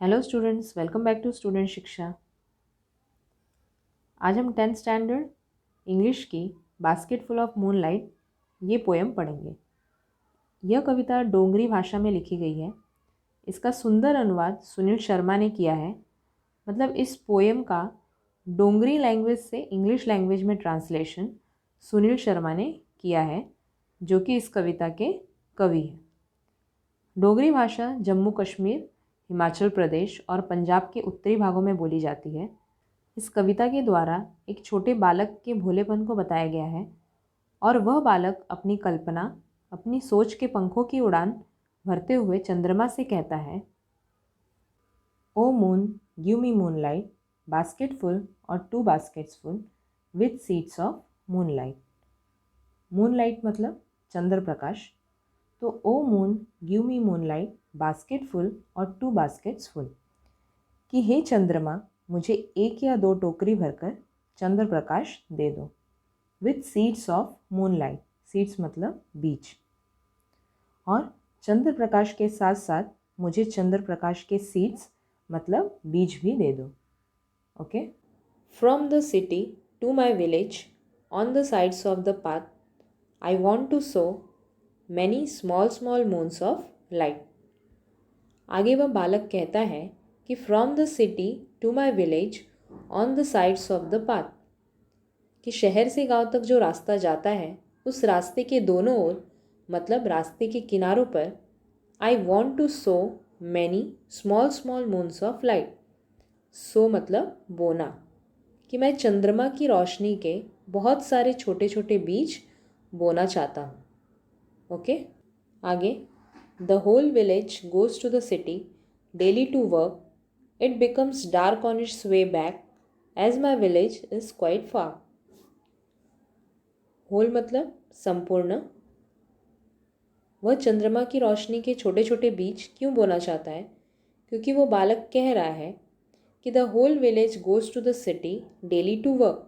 Hello students, welcome back to student Shiksha. आज हम 10th standard English की बास्केट फुल ऑफ मूनलाइट ये poem पढ़ेंगे। यह कविता डोंगरी भाषा में लिखी गई है। इसका सुंदर अनुवाद सुनील शर्मा ने किया है। मतलब इस पोएम का डोंगरी लैंग्वेज से इंग्लिश लैंग्वेज में ट्रांसलेशन सुनील शर्मा ने किया है, जो कि इस कविता के कवि हैं। डोगरी भाषा जम्मू कश्मीर, हिमाचल प्रदेश और पंजाब के उत्तरी भागों में बोली जाती है। इस कविता के द्वारा एक छोटे बालक के भोलेपन को बताया गया है और वह बालक अपनी कल्पना, अपनी सोच के पंखों की उड़ान भरते हुए चंद्रमा से कहता है, O moon give me moonlight, basket full और 2 baskets full with seeds of moonlight. Moonlight मतलब चंद्र प्रकाश। तो O moon give me moonlight, basket full और 2 baskets फुल, कि हे चंद्रमा मुझे 1 या 2 टोकरी भरकर चंद्र प्रकाश दे दो। With seeds of moonlight, seeds मतलब बीज, और चंद्र प्रकाश के साथ साथ मुझे चंद्र प्रकाश के सीड्स मतलब बीज भी दे दो। Okay. From the city to my village on the sides of the path I want to sow many small small moons of light. आगे वह बालक कहता है कि from the city to my village on the sides of the path, कि शहर से गांव तक जो रास्ता जाता है उस रास्ते के दोनों ओर मतलब रास्ते के किनारों पर I want to sow many small small moons of light. So मतलब बोना, कि मैं चंद्रमा की रोशनी के बहुत सारे छोटे छोटे बीज बोना चाहता हूँ। ओके। आगे, the whole village goes to the city daily to work, it becomes dark on its way back as my village is quite far. Whole मतलब संपूर्ण। वह चंद्रमा की रोशनी के छोटे छोटे बीज क्यों बोना चाहता है? क्योंकि वो बालक कह रहा है कि the whole village goes to the city daily to work,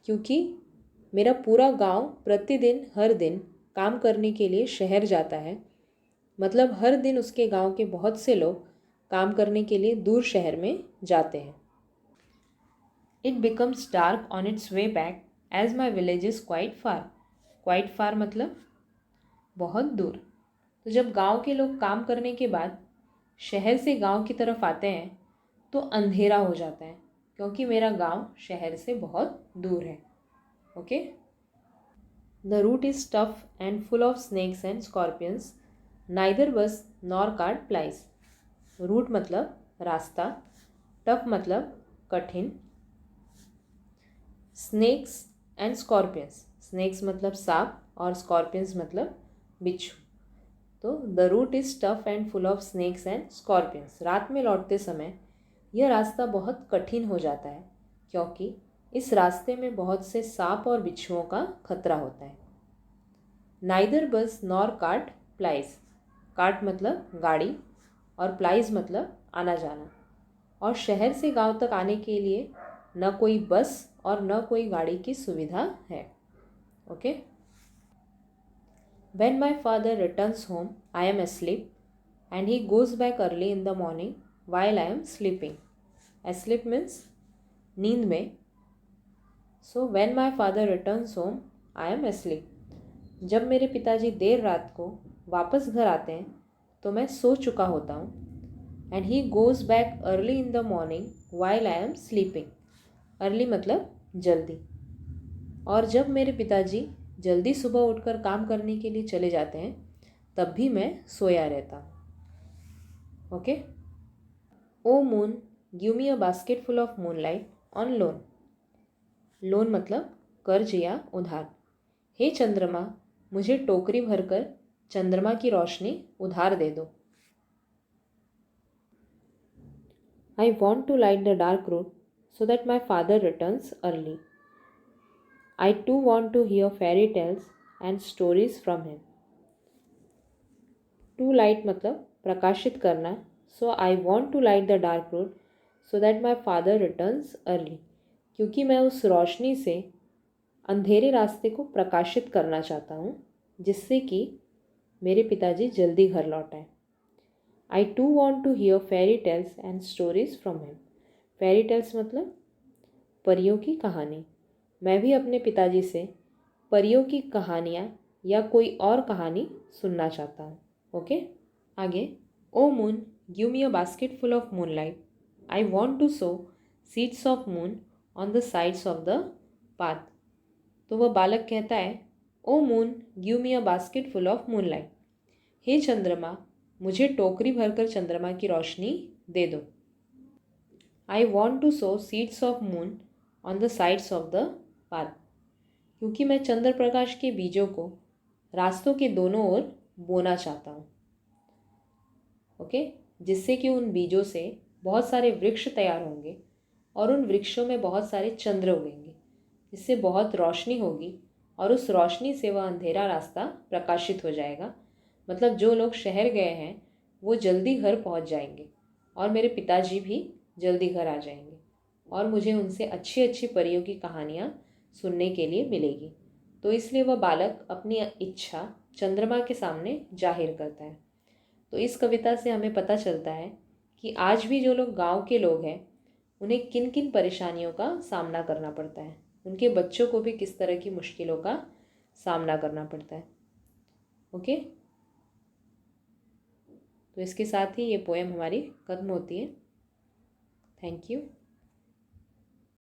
क्योंकि मेरा पूरा गांव प्रतिदिन हर दिन काम करने के लिए शहर जाता है। मतलब हर दिन उसके गांव के बहुत से लोग काम करने के लिए दूर शहर में जाते हैं। It becomes dark on its way back as my village is quite far. Quite far मतलब बहुत दूर। तो जब गांव के लोग काम करने के बाद शहर से गांव की तरफ आते हैं तो अंधेरा हो जाता है, क्योंकि मेरा गांव शहर से बहुत दूर है। Okay. The route is tough and full of snakes and scorpions, neither bus nor cart plies. Route मतलब रास्ता, टफ मतलब कठिन, स्नेक्स एंड स्कॉर्पियंस, स्नेक्स मतलब सांप और स्कॉर्पियंस मतलब बिच्छू। तो the route is tough and full of snakes and scorpions. रात में लौटते समय यह रास्ता बहुत कठिन हो जाता है, क्योंकि इस रास्ते में बहुत से सांप और बिच्छुओं का खतरा होता है। Neither bus nor cart plies, cart मतलब गाड़ी और प्लाइज मतलब आना जाना। और शहर से गांव तक आने के लिए न कोई बस और न कोई गाड़ी की सुविधा है। Okay. When my father returns home, I am asleep and he goes back early in the morning while I am sleeping. Asleep means नींद में। So when my father returns home, I am asleep. जब मेरे पिताजी देर रात को वापस घर आते हैं तो मैं सो चुका होता हूँ। And he goes back early in the morning while I am sleeping. Early मतलब जल्दी। और जब मेरे पिताजी जल्दी सुबह उठकर काम करने के लिए चले जाते हैं तब भी मैं सोया रहता हूँ। Okay. O moon give me a basket full of moonlight on loan. Loan मतलब कर्ज या उधार। हे चंद्रमा मुझे टोकरी भरकर चंद्रमा की रोशनी उधार दे दो। I want to light the dark road so that my father returns early. I too want to hear fairy tales and stories from him. To light मतलब प्रकाशित करना। So I want to light the dark road so that my father returns early. क्योंकि मैं उस रोशनी से अंधेरे रास्ते को प्रकाशित करना चाहता हूँ, जिससे कि मेरे पिताजी जल्दी घर लौट आए। I to want to hear fairy tales and stories from him. Fairy tales मतलब परियों की कहानी। मैं भी अपने पिताजी से परियों की कहानियाँ या कोई और कहानी सुनना चाहता हूँ। ओके, आगे। O moon, give me a basket full of moon light. I want to sow seeds of moon on the sides of the path. तो वह बालक कहता है, O moon, give me a basket full of moon light. हे चंद्रमा, मुझे टोकरी भरकर चंद्रमा की रोशनी दे दो। I want to sow seeds of moon on the sides of the path. क्योंकि मैं चंद्र प्रकाश के बीजों को रास्तों के दोनों ओर बोना चाहता हूँ। ओके, जिससे कि उन बीजों से बहुत सारे वृक्ष तैयार होंगे और उन वृक्षों में बहुत सारे चंद्र उगेंगे, जिससे बहुत रोशनी होगी और उस रोशनी से वह अंधेरा रास्ता प्रकाशित हो जाएगा। मतलब जो लोग शहर गए हैं वो जल्दी घर पहुंच जाएंगे और मेरे पिताजी भी जल्दी घर आ जाएंगे और मुझे उनसे अच्छी अच्छी परियों की कहानियाँ सुनने के लिए मिलेगी। तो इसलिए वह बालक अपनी इच्छा चंद्रमा के सामने जाहिर करता है। तो इस कविता से हमें पता चलता है कि आज भी जो लोग गांव के लोग हैं उन्हें किन किन परेशानियों का सामना करना पड़ता है, उनके बच्चों को भी किस तरह की मुश्किलों का सामना करना पड़ता है। ओके, तो इसके साथ ही ये पोएम हमारी खत्म होती है। Thank you.